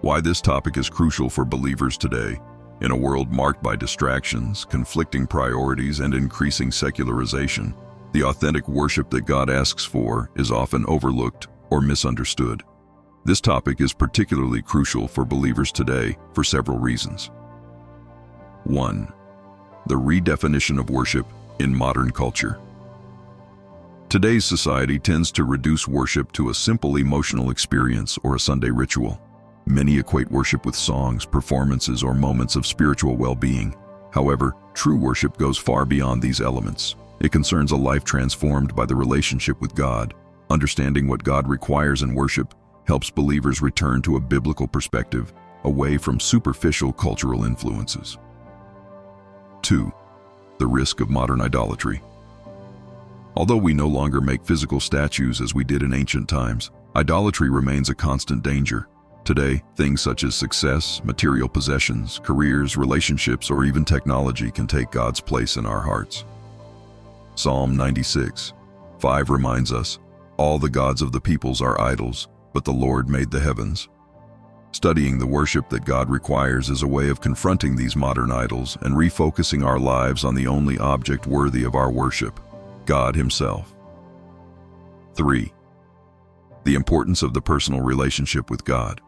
Why this topic is crucial for believers today. In a world marked by distractions, conflicting priorities, and increasing secularization, the authentic worship that God asks for is often overlooked or misunderstood. This topic is particularly crucial for believers today for several reasons. 1. The redefinition of worship in modern culture. Today's society tends to reduce worship to a simple emotional experience or a Sunday ritual. Many equate worship with songs, performances, or moments of spiritual well-being. However, true worship goes far beyond these elements. It concerns a life transformed by the relationship with God. Understanding what God requires in worship helps believers return to a biblical perspective, away from superficial cultural influences. 2. The risk of modern idolatry. Although we no longer make physical statues as we did in ancient times, idolatry remains a constant danger. Today, things such as success, material possessions, careers, relationships, or even technology can take God's place in our hearts. Psalm 96:5 reminds us, "All the gods of the peoples are idols, but the Lord made the heavens." Studying the worship that God requires is a way of confronting these modern idols and refocusing our lives on the only object worthy of our worship, God Himself. 3. The importance of the personal relationship with God.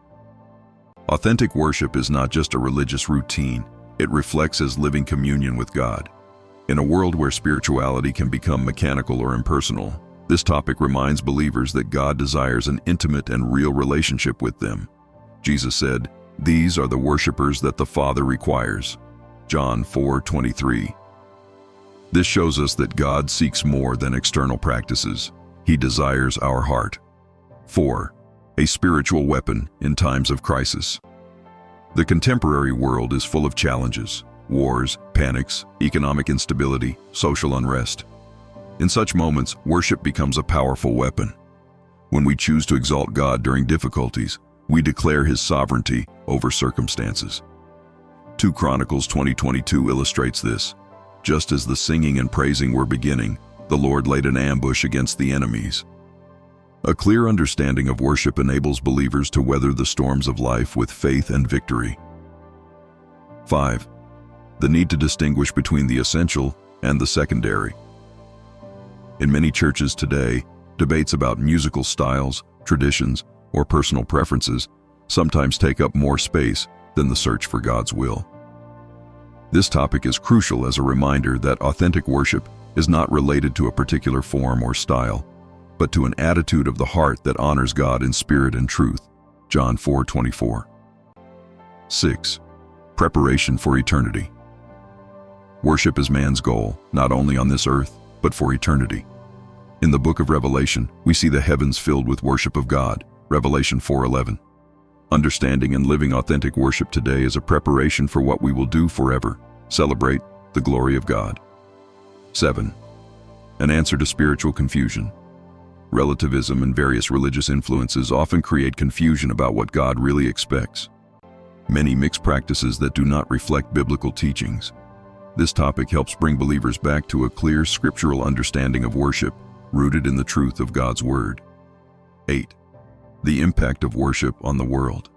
Authentic worship is not just a religious routine, it reflects His living communion with God. In a world where spirituality can become mechanical or impersonal, this topic reminds believers that God desires an intimate and real relationship with them. Jesus said, "These are the worshipers that the Father requires." John 4:23. This shows us that God seeks more than external practices. He desires our heart. 4. A spiritual weapon in times of crisis. The contemporary world is full of challenges: wars, panics, economic instability, social unrest. In such moments, worship becomes a powerful weapon. When we choose to exalt God during difficulties, we declare His sovereignty over circumstances. 2 Chronicles 20:22 illustrates this. Just as the singing and praising were beginning, the Lord laid an ambush against the enemies. A clear understanding of worship enables believers to weather the storms of life with faith and victory. 5. The need to distinguish between the essential and the secondary. In many churches today, debates about musical styles, traditions, or personal preferences sometimes take up more space than the search for God's will. This topic is crucial as a reminder that authentic worship is not related to a particular form or style, but to an attitude of the heart that honors God in spirit and truth. John 4:24. 6. Preparation for eternity. Worship is man's goal, not only on this earth, but for eternity. In the book of Revelation, we see the heavens filled with worship of God, Revelation 4:11. Understanding and living authentic worship today is a preparation for what we will do forever: celebrate the glory of God. 7. An answer to spiritual confusion. Relativism and various religious influences often create confusion about what God really expects. Many mix practices that do not reflect biblical teachings. This topic helps bring believers back to a clear scriptural understanding of worship, rooted in the truth of God's Word. 8. The impact of worship on the world.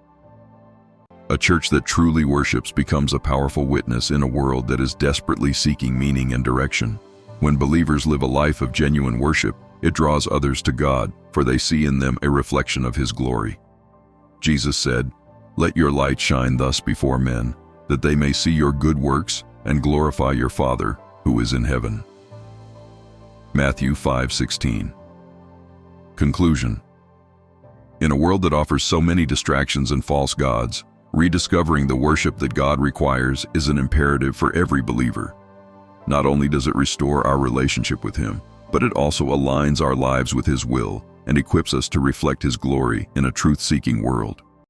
A church that truly worships becomes a powerful witness in a world that is desperately seeking meaning and direction. When believers live a life of genuine worship, it draws others to God, for they see in them a reflection of His glory. Jesus said, "Let your light shine thus before men, that they may see your good works and glorify your Father who is in heaven." Matthew 5:16. Conclusion. In a world that offers so many distractions and false gods, rediscovering the worship that God requires is an imperative for every believer. Not only does it restore our relationship with Him, but it also aligns our lives with His will and equips us to reflect His glory in a truth-seeking world.